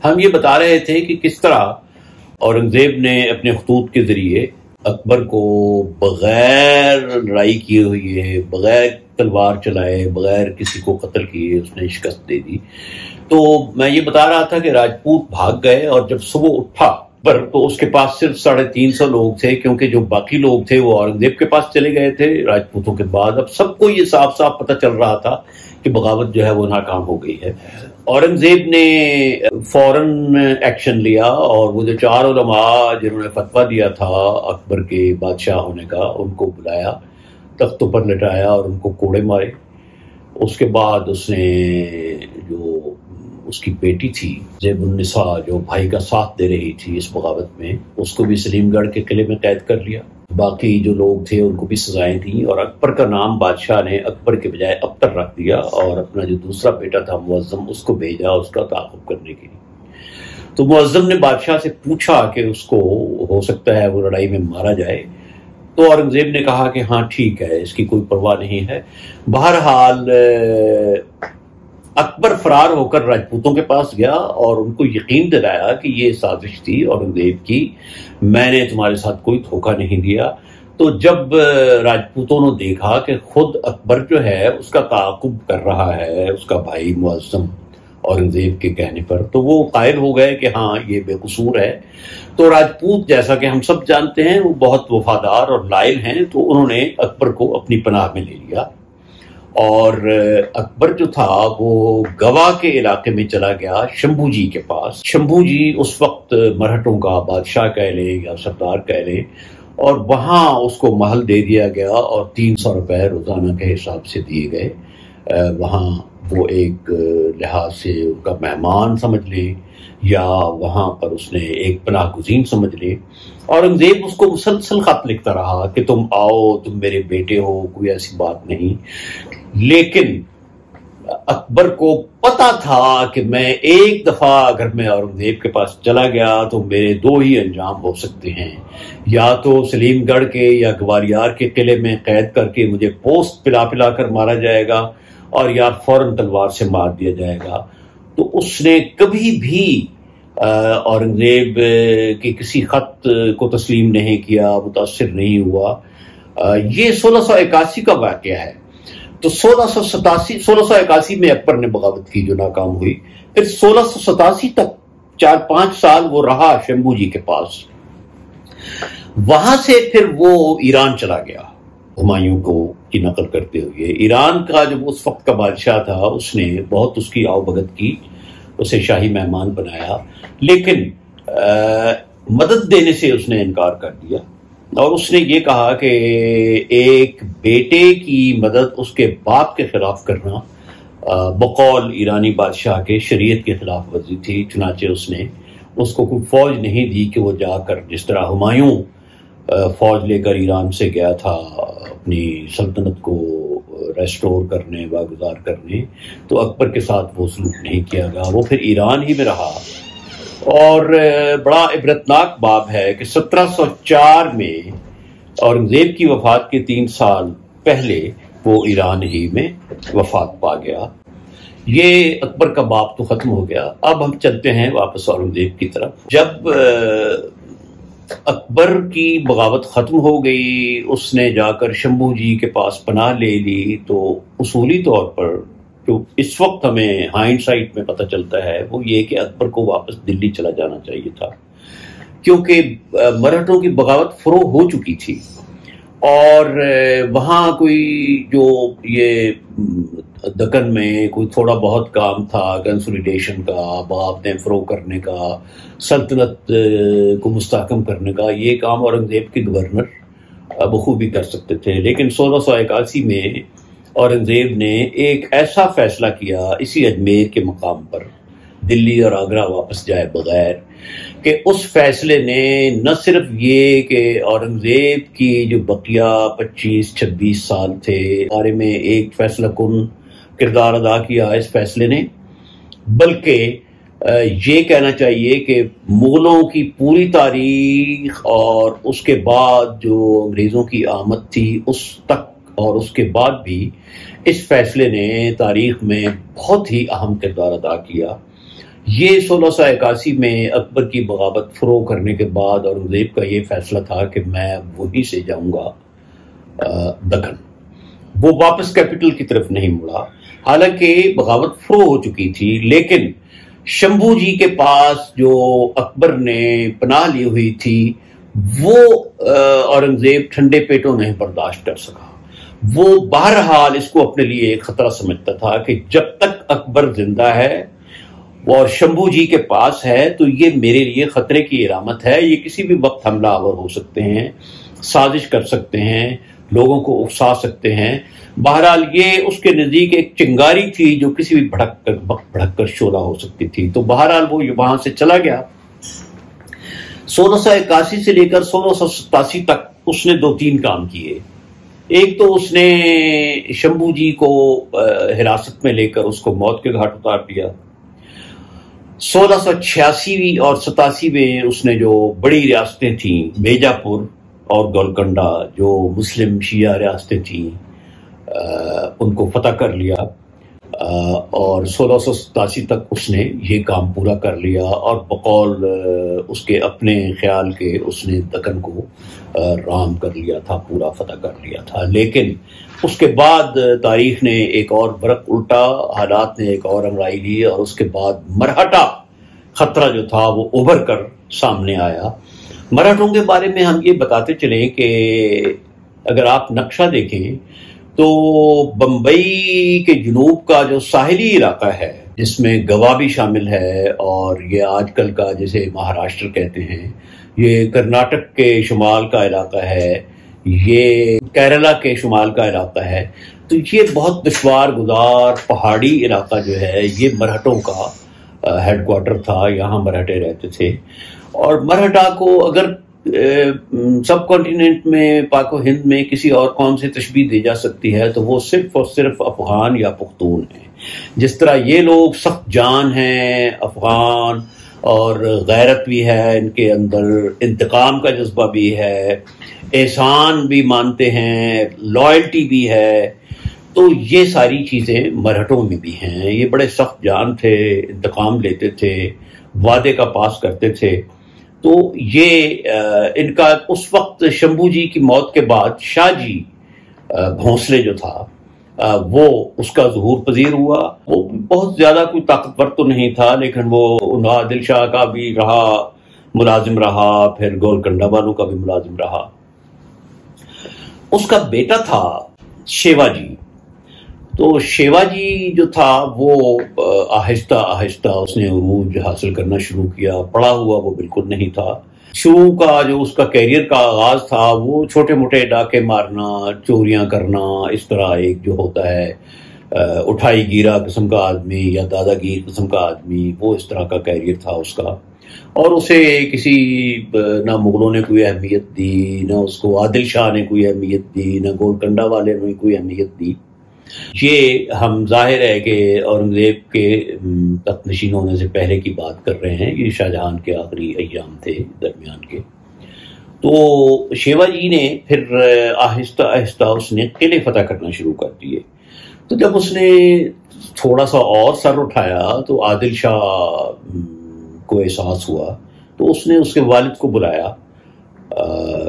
ہم یہ بتا رہے تھے کہ کس طرح اورنگزیب نے اپنے خطوط کے ذریعے اکبر کو بغیر لڑائی کیے ہوئے، بغیر تلوار چلائے، بغیر کسی کو قتل کیے اس نے شکست دے دی۔ تو میں یہ بتا رہا تھا کہ راجپوت بھاگ گئے، اور جب صبح اٹھا اکبر تو اس کے پاس صرف 350 لوگ تھے، کیونکہ جو باقی لوگ تھے وہ اورنگزیب کے پاس چلے گئے تھے راجپوتوں کے بعد۔ اب سب کو یہ صاف صاف پتہ چل رہا تھا کہ بغاوت جو ہے وہ ناکام ہو گئی ہے۔ اورنگزیب نے فوراً ایکشن لیا، اور وہ جو 4 علماء جنہوں نے فتویٰ دیا تھا اکبر کے بادشاہ ہونے کا، ان کو بلایا، تختوں پر لٹایا اور ان کو کوڑے مارے۔ اس کے بعد اس نے جو اس کی بیٹی تھی زیب النساء، جو بھائی کا ساتھ دے رہی تھی اس بغاوت میں، اس کو بھی سلیم گڑھ کے قلعے میں قید کر لیا۔ باقی جو لوگ تھے ان کو بھی سزائیں دیں، اور اکبر کا نام بادشاہ نے اکبر کے بجائے ابتر رکھ دیا، اور اپنا جو دوسرا بیٹا تھا معظم اس کو بھیجا اس کا تعاقب کرنے کے لیے۔ تو معظم نے بادشاہ سے پوچھا کہ اس کو ہو سکتا ہے وہ لڑائی میں مارا جائے، تو اورنگزیب نے کہا کہ ہاں ٹھیک ہے، اس کی کوئی پرواہ نہیں ہے۔ بہرحال اکبر فرار ہو کر راجپوتوں کے پاس گیا اور ان کو یقین دلایا کہ یہ سازش تھی اورنگزیب کی، میں نے تمہارے ساتھ کوئی دھوکہ نہیں دیا۔ تو جب راجپوتوں نے دیکھا کہ خود اکبر جو ہے اس کا تعاقب کر رہا ہے اس کا بھائی معظم اورنگزیب کے کہنے پر، تو وہ قائل ہو گئے کہ ہاں یہ بے قصور ہے۔ تو راجپوت جیسا کہ ہم سب جانتے ہیں وہ بہت وفادار اور لائل ہیں، تو انہوں نے اکبر کو اپنی پناہ میں لے لیا، اور اکبر جو تھا وہ گوا کے علاقے میں چلا گیا شمبھو جی کے پاس۔ شمبھو جی اس وقت مرہٹوں کا بادشاہ کہہ لیں یا سردار کہہ لیں، اور وہاں اس کو محل دے دیا گیا اور 300 روپے روزانہ کے حساب سے دیے گئے۔ وہاں وہ ایک لحاظ سے ان کا مہمان سمجھ لیں، یا وہاں پر اس نے ایک پناہ گزین سمجھ لیں۔ اورنگزیب اس کو مسلسل خط لکھتا رہا کہ تم آؤ، تم میرے بیٹے ہو، کوئی ایسی بات نہیں۔ لیکن اکبر کو پتا تھا کہ میں ایک دفعہ اگر میں اورنگزیب کے پاس چلا گیا تو میرے 2 ہی انجام ہو سکتے ہیں، یا تو سلیم گڑھ کے یا گوالیار کے قلعے میں قید کر کے مجھے پوست پلا پلا کر مارا جائے گا، اور یا فوراً تلوار سے مار دیا جائے گا۔ تو اس نے کبھی بھی اورنگزیب کے کسی خط کو تسلیم نہیں کیا، متاثر نہیں ہوا۔ یہ 1681 کا واقعہ ہے۔ تو 1681 میں اکبر نے بغاوت کی جو ناکام ہوئی، پھر 1687 تک 4-5 سال وہ رہا شمبھو جی کے پاس۔ وہاں سے پھر وہ ایران چلا گیا ہمایوں کو کی نقل کرتے ہوئے۔ ایران کا جو اس وقت کا بادشاہ تھا اس نے بہت اس کی آؤ بھگت کی، اسے شاہی مہمان بنایا، لیکن مدد دینے سے اس نے انکار کر دیا، اور اس نے یہ کہا کہ ایک بیٹے کی مدد اس کے باپ کے خلاف کرنا بقول ایرانی بادشاہ کے شریعت کے خلاف ورزی تھی۔ چنانچہ اس نے اس کو کوئی فوج نہیں دی کہ وہ جا کر، جس طرح ہمایوں فوج لے کر ایران سے گیا تھا اپنی سلطنت کو ریسٹور کرنے، واگزار کرنے، تو اکبر کے ساتھ وہ سلوک نہیں کیا گیا، وہ پھر ایران ہی میں رہا۔ اور بڑا عبرتناک باب ہے کہ 1704 میں اورنگزیب کی وفات کے 3 سال پہلے وہ ایران ہی میں وفات پا گیا۔ یہ اکبر کا باب تو ختم ہو گیا۔ اب ہم چلتے ہیں واپس اورنگزیب کی طرف۔ جب اکبر کی بغاوت ختم ہو گئی، اس نے جا کر شمبھو جی کے پاس پناہ لے لی، تو اصولی طور پر جو اس وقت ہمیں ہائنڈ سائٹ میں پتہ چلتا ہے وہ یہ کہ اکبر کو واپس دلی چلا جانا چاہیے تھا، کیونکہ مرہٹوں کی بغاوت فروغ ہو چکی تھی، اور وہاں کوئی جو یہ دکن میں کوئی تھوڑا بہت کام تھا کنسولیڈیشن کا، بغاوتیں فروغ کرنے کا، سلطنت کو مستحکم کرنے کا، یہ کام اورنگزیب کے گورنر بخوبی کر سکتے تھے۔ لیکن 1681 میں اورنگزیب نے ایک ایسا فیصلہ کیا اسی اجمیر کے مقام پر، دلی اور آگرہ واپس جائے بغیر، کہ اس فیصلے نے نہ صرف یہ کہ اورنگزیب کی جو بقیہ 25-26 سال تھے بارے میں ایک فیصلہ کن کردار ادا کیا اس فیصلے نے، بلکہ یہ کہنا چاہیے کہ مغلوں کی پوری تاریخ اور اس کے بعد جو انگریزوں کی آمد تھی اس تک اور اس کے بعد بھی اس فیصلے نے تاریخ میں بہت ہی اہم کردار ادا کیا، یہ 1681 میں اکبر کی بغاوت فروغ کرنے کے بعد اورنگزیب کا یہ فیصلہ تھا کہ میں وہیں سے جاؤں گا دکن. وہ واپس کیپٹل کی طرف نہیں مڑا، حالانکہ بغاوت فروغ ہو چکی تھی، لیکن شمبھو جی کے پاس جو اکبر نے پناہ لی ہوئی تھی وہ اورنگزیب ٹھنڈے پیٹوں نہیں برداشت کر سکا. وہ بہرحال اس کو اپنے لیے ایک خطرہ سمجھتا تھا کہ جب تک اکبر زندہ ہے اور شمبھو جی کے پاس ہے تو یہ میرے لیے خطرے کی علامت ہے، یہ کسی بھی وقت حملہ آور ہو سکتے ہیں، سازش کر سکتے ہیں، لوگوں کو اکسا سکتے ہیں. بہرحال یہ اس کے نزدیک ایک چنگاری تھی جو کسی بھی بھڑک کر شعلہ ہو سکتی تھی. تو بہرحال وہ وہاں سے چلا گیا. 1681 سے لے کر 1687 تک اس نے 2-3 کام کیے. ایک تو اس نے شمبھو جی کو حراست میں لے کر اس کو موت کے گھاٹ اتار دیا. 1686 اور 87 میں اس نے جو بڑی ریاستیں تھیں بیجاپور اور گولکنڈا جو مسلم شیعہ ریاستیں تھیں ان کو فتح کر لیا، اور 1687 تک اس نے یہ کام پورا کر لیا، اور بقول اس کے اپنے خیال کے اس نے دکن کو رام کر لیا تھا، پورا فتح کر لیا تھا. لیکن اس کے بعد تاریخ نے ایک اور برق الٹا، حالات نے ایک اور انگڑائی لی، اور اس کے بعد مرہٹا خطرہ جو تھا وہ ابھر کر سامنے آیا. مراٹھوں کے بارے میں ہم یہ بتاتے چلیں کہ اگر آپ نقشہ دیکھیں تو بمبئی کے جنوب کا جو ساحلی علاقہ ہے جس میں گوا بھی شامل ہے، اور یہ آج کل کا جسے مہاراشٹر کہتے ہیں، یہ کرناٹک کے شمال کا علاقہ ہے، یہ کیرلا کے شمال کا علاقہ ہے. تو یہ بہت دشوار گزار پہاڑی علاقہ جو ہے یہ مرہٹوں کا ہیڈ کوارٹر تھا. یہاں مرہٹے رہتے تھے، اور مرہٹا کو اگر سب کانٹیننٹ میں پاک و ہند میں کسی اور قوم سے تشبیہ دی جا سکتی ہے تو وہ صرف اور صرف افغان یا پختون ہیں. جس طرح یہ لوگ سخت جان ہیں افغان، اور غیرت بھی ہے ان کے اندر، انتقام کا جذبہ بھی ہے، احسان بھی مانتے ہیں، لائلٹی بھی ہے، تو یہ ساری چیزیں مرہٹوں میں بھی ہیں. یہ بڑے سخت جان تھے، انتقام لیتے تھے، وعدے کا پاس کرتے تھے. تو یہ ان کا اس وقت شمبھو جی کی موت کے بعد شاہ جی بھونسلے جو تھا وہ اس کا ظہور پذیر ہوا. وہ بہت زیادہ کوئی طاقتور تو نہیں تھا، لیکن وہ عادل شاہ کا بھی رہا، ملازم رہا، پھر گولکنڈہ والوں کا بھی ملازم رہا. اس کا بیٹا تھا شیوا جی. تو شیوا جی جو تھا وہ آہستہ آہستہ اس نے عروج حاصل کرنا شروع کیا. پڑھا ہوا وہ بالکل نہیں تھا. شروع کا جو اس کا کیریئر کا آغاز تھا وہ چھوٹے موٹے ڈاکے مارنا، چوریاں کرنا، اس طرح ایک جو ہوتا ہے اٹھائی گیرا قسم کا آدمی یا دادا گیر قسم کا آدمی، وہ اس طرح کا کیریئر تھا اس کا. اور اسے کسی نہ مغلوں نے کوئی اہمیت دی، نہ اس کو عادل شاہ نے کوئی اہمیت دی، نہ گولکنڈہ والے نے کوئی اہمیت دی. یہ ہم ظاہر ہے کہ اورنگزیب کے تخت نشین ہونے سے پہلے کی بات کر رہے ہیں، یہ شاہ جہاں کے آخری ایام تھے درمیان کے. تو شیوا جی نے پھر آہستہ آہستہ اس نے قلعے فتح کرنا شروع کر دیے. تو جب اس نے تھوڑا سا اور سر اٹھایا تو عادل شاہ کو احساس ہوا، تو اس نے اس کے والد کو بلایا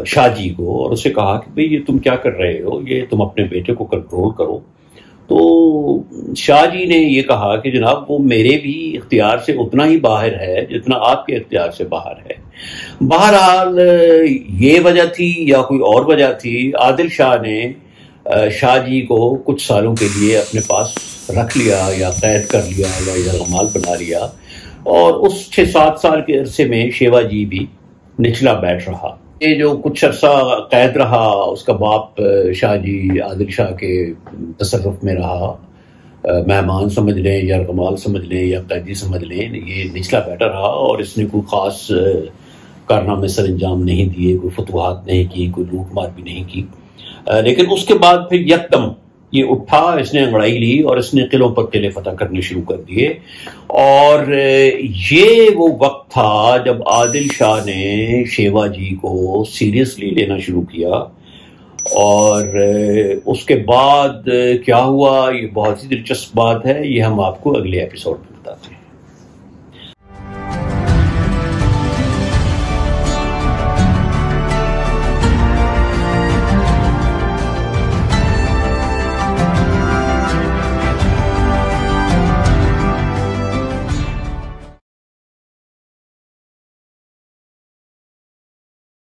شاہ جی کو، اور اسے کہا کہ بھئی یہ تم کیا کر رہے ہو، یہ تم اپنے بیٹے کو کنٹرول کرو. تو شاہ جی نے یہ کہا کہ جناب وہ میرے بھی اختیار سے اتنا ہی باہر ہے جتنا آپ کے اختیار سے باہر ہے. بہرحال یہ وجہ تھی یا کوئی اور وجہ تھی، عادل شاہ نے شاہ جی کو کچھ سالوں کے لیے اپنے پاس رکھ لیا یا قید کر لیا یا یرغمال بنا لیا، اور اس 6-7 سال کے عرصے میں شیوا جی بھی نچلا بیٹھ رہا. یہ جو کچھ عرصہ قید رہا، اس کا باپ شاہ جی عادل شاہ کے تصرف میں رہا. مہمان سمجھ لیں یا یرغمال سمجھ لیں یا قیدی سمجھ لیں، یہ نچلا بیٹھا رہا، اور اس نے کوئی خاص کارنامے سر انجام نہیں دیے، کوئی فتوحات نہیں کی، کوئی لوٹ مار بھی نہیں کی. لیکن اس کے بعد پھر یکدم یہ اٹھا، اس نے انگڑائی لی اور اس نے قلعوں پر قلعے فتح کرنے شروع کر دیے. اور یہ وہ وقت تھا جب عادل شاہ نے شیوا جی کو سیریسلی لینا شروع کیا. اور اس کے بعد کیا ہوا، یہ بہت ہی دلچسپ بات ہے، یہ ہم آپ کو اگلے ایپیسوڈ میں بتاتے ہیں.